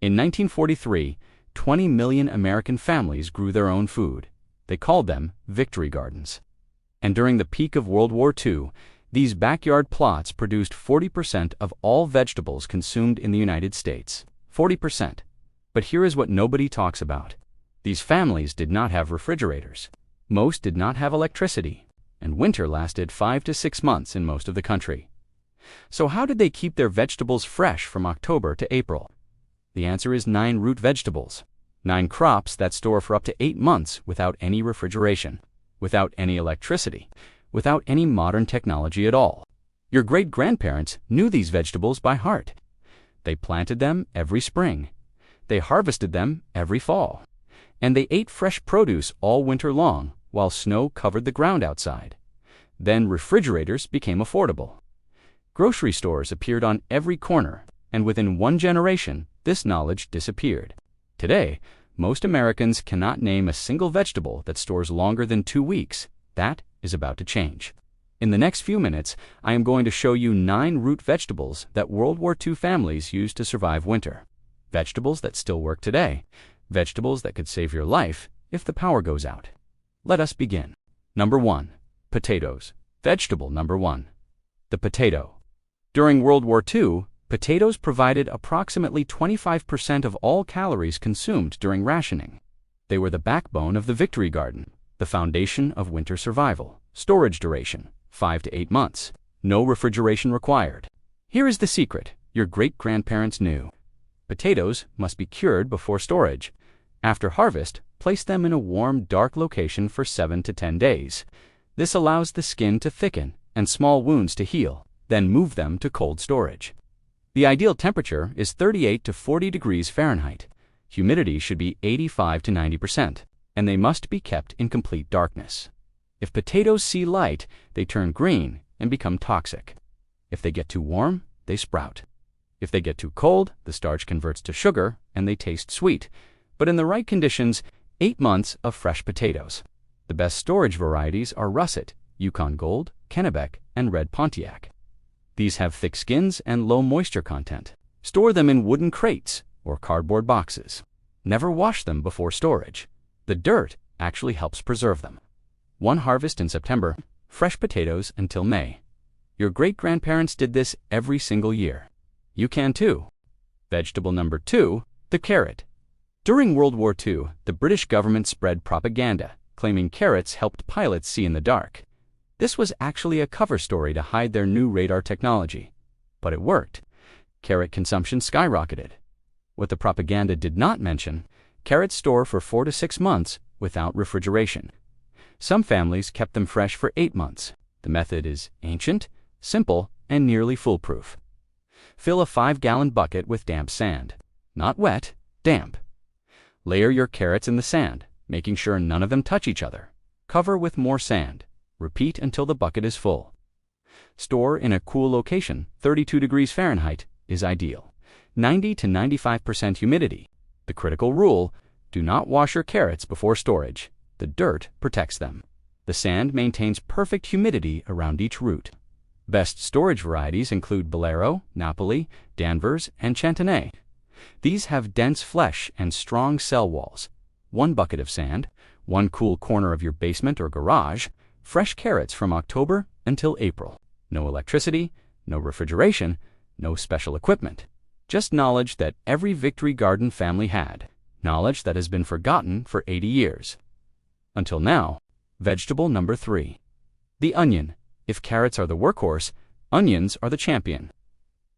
In 1943, 20 million American families grew their own food. They called them victory gardens. And during the peak of World War II, these backyard plots produced 40% of all vegetables consumed in the United States. 40%. But here is what nobody talks about. These families did not have refrigerators. Most did not have electricity, and winter lasted 5 to 6 months in most of the country. So how did they keep their vegetables fresh from October to April? The answer is 9 root vegetables. 9 crops that store for up to 8 months without any refrigeration, without any electricity, without any modern technology at all. Your great-grandparents knew these vegetables by heart. They planted them every spring. They harvested them every fall. And they ate fresh produce all winter long while snow covered the ground outside. Then refrigerators became affordable. Grocery stores appeared on every corner, and within 1 generation, this knowledge disappeared. Today, most Americans cannot name a single vegetable that stores longer than 2 weeks. That is about to change. In the next few minutes, I am going to show you 9 root vegetables that World War II families used to survive winter. Vegetables that still work today. Vegetables that could save your life if the power goes out. Let us begin. Number 1. Potatoes. Vegetable number 1. The potato. During World War II, potatoes provided approximately 25% of all calories consumed during rationing. They were the backbone of the victory garden, the foundation of winter survival. Storage duration, 5 to 8 months. No refrigeration required. Here is the secret your great-grandparents knew. Potatoes must be cured before storage. After harvest, place them in a warm, dark location for 7 to 10 days. This allows the skin to thicken and small wounds to heal. Then move them to cold storage. The ideal temperature is 38 to 40 degrees Fahrenheit. Humidity should be 85 to 90%, and they must be kept in complete darkness. If potatoes see light, they turn green and become toxic. If they get too warm, they sprout. If they get too cold, the starch converts to sugar and they taste sweet. But in the right conditions, 8 months of fresh potatoes. The best storage varieties are Russet, Yukon Gold, Kennebec, and Red Pontiac. These have thick skins and low moisture content. Store them in wooden crates or cardboard boxes. Never wash them before storage. The dirt actually helps preserve them. One harvest in September, fresh potatoes until May. Your great-grandparents did this every single year. You can too. Vegetable number 2, the carrot. During World War II, the British government spread propaganda, claiming carrots helped pilots see in the dark. This was actually a cover story to hide their new radar technology. But it worked. Carrot consumption skyrocketed. What the propaganda did not mention, carrots store for 4 to 6 months without refrigeration. Some families kept them fresh for 8 months. The method is ancient, simple, and nearly foolproof. Fill a 5-gallon bucket with damp sand. Not wet, damp. Layer your carrots in the sand, making sure none of them touch each other. Cover with more sand. Repeat until the bucket is full. Store in a cool location. 32 degrees Fahrenheit is ideal. 90 to 95% humidity. The critical rule, do not wash your carrots before storage. The dirt protects them. The sand maintains perfect humidity around each root. Best storage varieties include Bolero, Napoli, Danvers, and Chantenay. These have dense flesh and strong cell walls. 1 bucket of sand, 1 cool corner of your basement or garage, fresh carrots from October until April. No electricity, no refrigeration, no special equipment. Just knowledge that every victory garden family had. Knowledge that has been forgotten for 80 years. Until now. Vegetable number 3. The onion. If carrots are the workhorse, onions are the champion.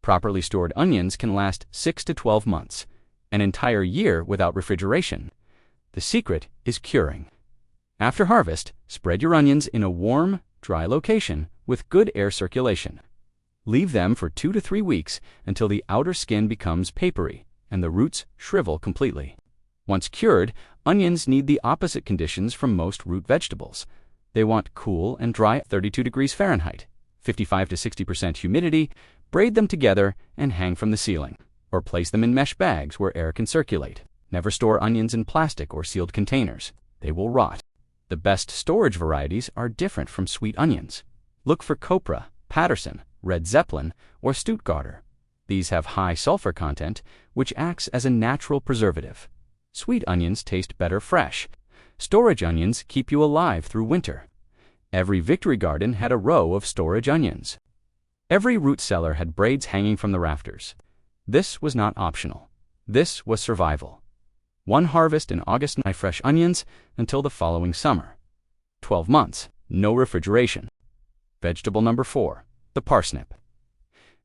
Properly stored onions can last 6 to 12 months, an entire year without refrigeration. The secret is curing. After harvest, spread your onions in a warm, dry location with good air circulation. Leave them for 2 to 3 weeks until the outer skin becomes papery and the roots shrivel completely. Once cured, onions need the opposite conditions from most root vegetables. They want cool and dry 32 degrees Fahrenheit, 55 to 60% humidity. Braid them together and hang from the ceiling, or place them in mesh bags where air can circulate. Never store onions in plastic or sealed containers. They will rot. The best storage varieties are different from sweet onions. Look for Copra, Patterson, Red Zeppelin, or Stuttgarter. These have high sulfur content, which acts as a natural preservative. Sweet onions taste better fresh. Storage onions keep you alive through winter. Every Victory garden had a row of storage onions. Every root cellar had braids hanging from the rafters. This was not optional. This was survival. One harvest in August, fresh onions until the following summer. 12 months, no refrigeration. Vegetable number 4, the parsnip.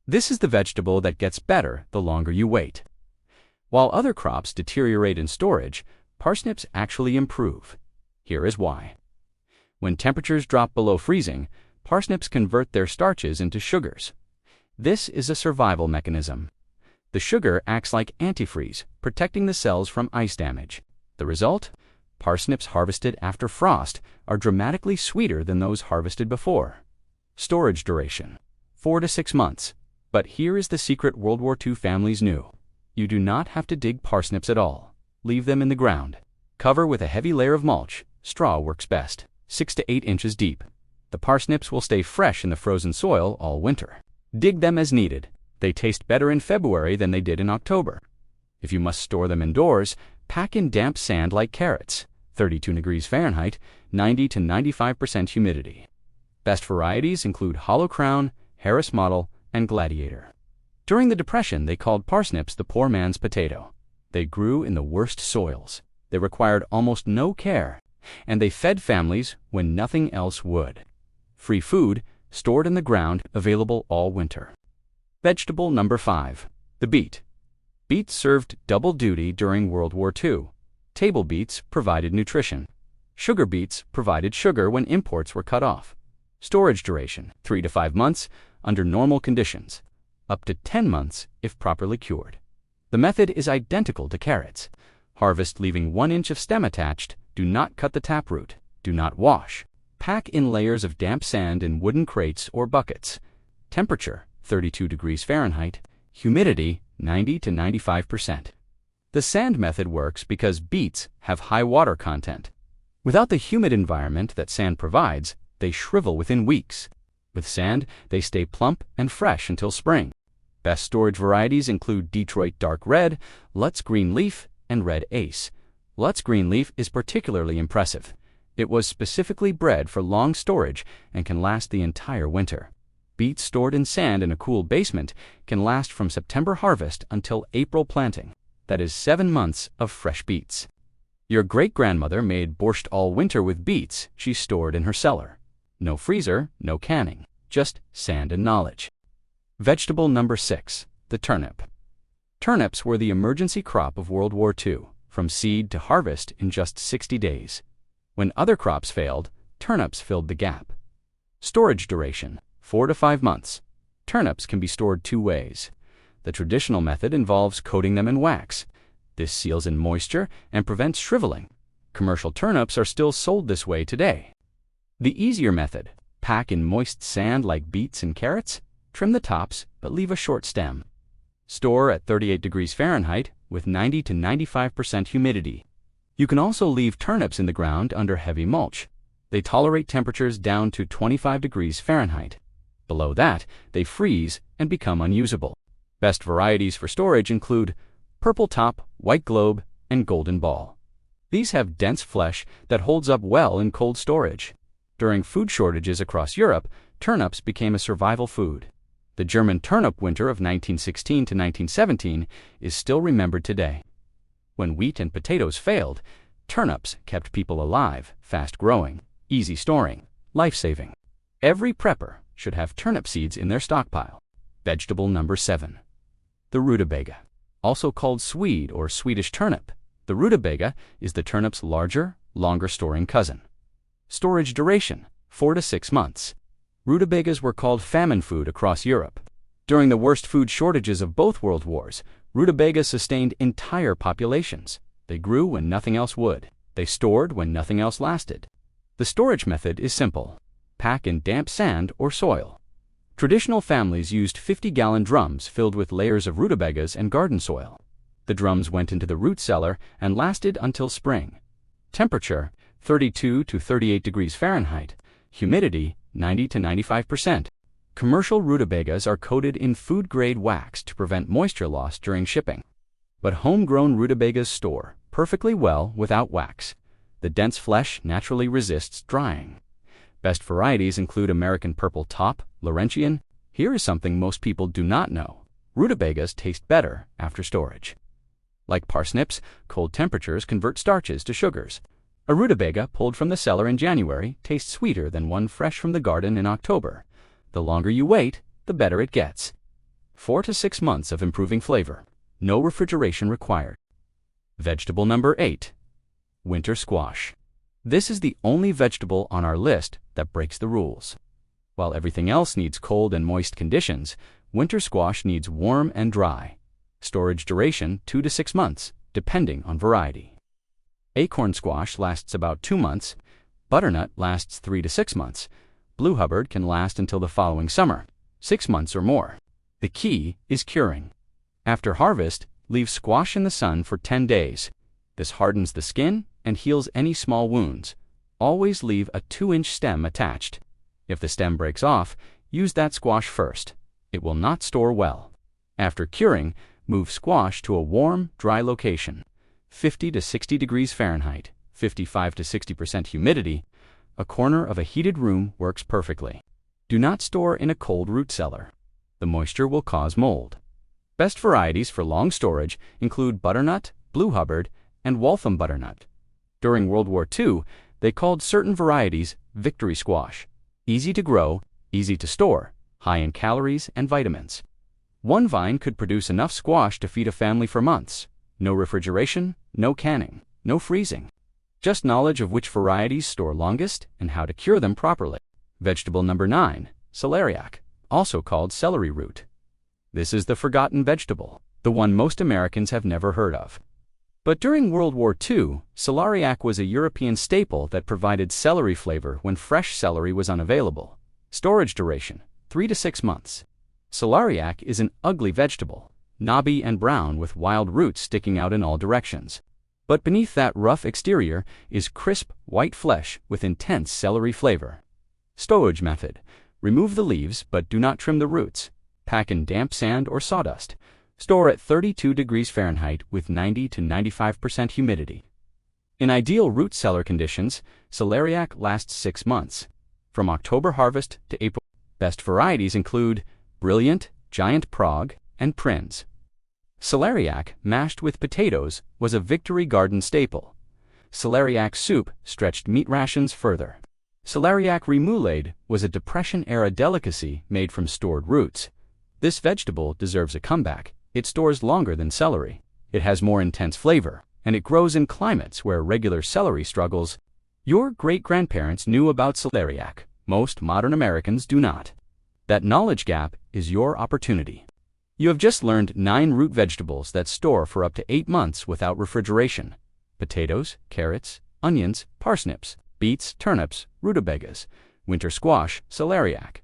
This is the vegetable that gets better the longer you wait. While other crops deteriorate in storage, parsnips actually improve. Here is why. When temperatures drop below freezing, parsnips convert their starches into sugars. This is a survival mechanism. The sugar acts like antifreeze, protecting the cells from ice damage. The result? Parsnips harvested after frost are dramatically sweeter than those harvested before. Storage duration: 4 to 6 months. But here is the secret World War II families knew. You do not have to dig parsnips at all. Leave them in the ground. Cover with a heavy layer of mulch. Straw works best, 6 to 8 inches deep. The parsnips will stay fresh in the frozen soil all winter. Dig them as needed. They taste better in February than they did in October. If you must store them indoors, pack in damp sand like carrots, 32 degrees Fahrenheit, 90 to 95% humidity. Best varieties include Hollow Crown, Harris Model, and Gladiator. During the Depression, they called parsnips the poor man's potato. They grew in the worst soils. They required almost no care, and they fed families when nothing else would. Free food, stored in the ground, available all winter. Vegetable number 5, the beet. Beets served double duty during World War II. Table beets provided nutrition. Sugar beets provided sugar when imports were cut off. Storage duration: 3 to 5 months under normal conditions, up to 10 months if properly cured. The method is identical to carrots. Harvest leaving 1 inch of stem attached. Do not cut the taproot. Do not wash. Pack in layers of damp sand in wooden crates or buckets. Temperature: 32 degrees Fahrenheit. Humidity: 90 to 95%. The sand method works because beets have high water content. Without the humid environment that sand provides, they shrivel within weeks. With sand, they stay plump and fresh until spring. Best storage varieties include Detroit Dark Red, Lutz Green Leaf, and Red Ace. Lutz Green Leaf is particularly impressive. It was specifically bred for long storage and can last the entire winter. Beets stored in sand in a cool basement can last from September harvest until April planting. That is 7 months of fresh beets. Your great-grandmother made borscht all winter with beets she stored in her cellar. No freezer, no canning, just sand and knowledge. Vegetable number 6, the turnip. Turnips were the emergency crop of World War II, from seed to harvest in just 60 days. When other crops failed, turnips filled the gap. Storage duration: 4 to 5 months. Turnips can be stored 2 ways. The traditional method involves coating them in wax. This seals in moisture and prevents shriveling. Commercial turnips are still sold this way today. The easier method: pack in moist sand like beets and carrots. Trim the tops, but leave a short stem. Store at 38 degrees Fahrenheit with 90 to 95% humidity. You can also leave turnips in the ground under heavy mulch. They tolerate temperatures down to 25 degrees Fahrenheit. Below that, they freeze and become unusable. Best varieties for storage include Purple Top, White Globe, and Golden Ball. These have dense flesh that holds up well in cold storage. During food shortages across Europe, turnips became a survival food. The German turnip winter of 1916 to 1917 is still remembered today. When wheat and potatoes failed, turnips kept people alive, fast-growing, easy storing, life-saving. Every prepper should have turnip seeds in their stockpile. Vegetable number 7, the Rutabaga. Also called Swede or Swedish turnip, the Rutabaga is the turnip's larger, longer-storing cousin. Storage duration: 4 to 6 months. Rutabagas were called famine food across Europe. During the worst food shortages of both world wars, rutabagas sustained entire populations. They grew when nothing else would. They stored when nothing else lasted. The storage method is simple. Pack in damp sand or soil. Traditional families used 50-gallon drums filled with layers of rutabagas and garden soil. The drums went into the root cellar and lasted until spring. Temperature: 32 to 38 degrees Fahrenheit. Humidity: 90 to 95%. Commercial rutabagas are coated in food-grade wax to prevent moisture loss during shipping. But homegrown rutabagas store perfectly well without wax. The dense flesh naturally resists drying. Best varieties include American Purple Top, Laurentian. Here is something most people do not know. Rutabagas taste better after storage. Like parsnips, cold temperatures convert starches to sugars. A rutabaga pulled from the cellar in January tastes sweeter than one fresh from the garden in October. The longer you wait, the better it gets. 4 to 6 months of improving flavor. No refrigeration required. Vegetable number 8. Winter squash. This is the only vegetable on our list that breaks the rules. While everything else needs cold and moist conditions, winter squash needs warm and dry. Storage duration 2 to 6 months, depending on variety. Acorn squash lasts about 2 months. Butternut lasts 3 to 6 months. Blue Hubbard can last until the following summer, 6 months or more. The key is curing. After harvest, leave squash in the sun for 10 days. This hardens the skin and heals any small wounds. Always leave a 2-inch stem attached. If the stem breaks off, use that squash first. It will not store well. After curing, move squash to a warm, dry location. 50 to 60 degrees Fahrenheit, 55 to 60% humidity. A corner of a heated room works perfectly. Do not store in a cold root cellar. The moisture will cause mold. Best varieties for long storage include butternut, Blue Hubbard, and Waltham butternut. During World War II, they called certain varieties victory squash. Easy to grow, easy to store, high in calories and vitamins. One vine could produce enough squash to feed a family for months. No refrigeration, no canning, no freezing. Just knowledge of which varieties store longest and how to cure them properly. Vegetable number 9, celeriac, also called celery root. This is the forgotten vegetable, the one most Americans have never heard of. But during World War II, celeriac was a European staple that provided celery flavor when fresh celery was unavailable. Storage duration, 3 to 6 months. Celeriac is an ugly vegetable, knobby and brown with wild roots sticking out in all directions. But beneath that rough exterior is crisp, white flesh with intense celery flavor. Storage method. Remove the leaves, but do not trim the roots. Pack in damp sand or sawdust. Store at 32 degrees Fahrenheit with 90 to 95% humidity. In ideal root cellar conditions, celeriac lasts 6 months. From October harvest to April. Best varieties include Brilliant, Giant Prague, and Prinz. Celeriac, mashed with potatoes, was a Victory Garden staple. Celeriac soup stretched meat rations further. Celeriac remoulade was a Depression-era delicacy made from stored roots. This vegetable deserves a comeback. It stores longer than celery. It has more intense flavor, and it grows in climates where regular celery struggles. Your great-grandparents knew about celeriac. Most modern Americans do not. That knowledge gap is your opportunity. You have just learned 9 root vegetables that store for up to 8 months without refrigeration. Potatoes, carrots, onions, parsnips, beets, turnips, rutabagas, winter squash, celeriac.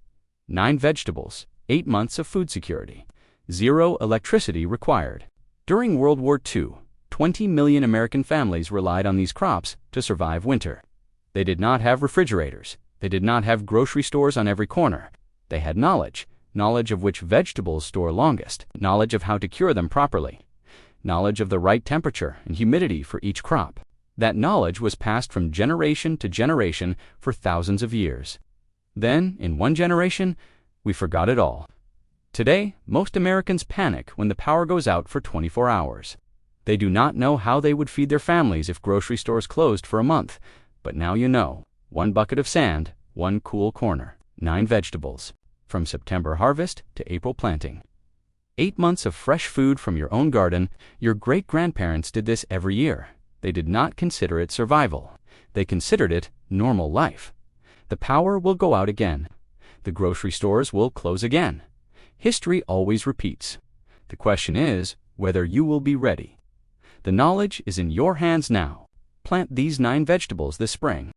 9 vegetables, 8 months of food security. 0 electricity required. During World War II, 20 million American families relied on these crops to survive winter. They did not have refrigerators. They did not have grocery stores on every corner. They had knowledge of which vegetables store longest, knowledge of how to cure them properly, knowledge of the right temperature and humidity for each crop. That knowledge was passed from generation to generation for thousands of years. Then, in one generation, we forgot it all. Today, most Americans panic when the power goes out for 24 hours. They do not know how they would feed their families if grocery stores closed for a month, but now you know. 1 bucket of sand, 1 cool corner, 9 vegetables. From September harvest to April planting. 8 months of fresh food from your own garden. Your great-grandparents did this every year. They did not consider it survival. They considered it normal life. The power will go out again. The grocery stores will close again. History always repeats. The question is whether you will be ready. The knowledge is in your hands now. Plant these 9 vegetables this spring.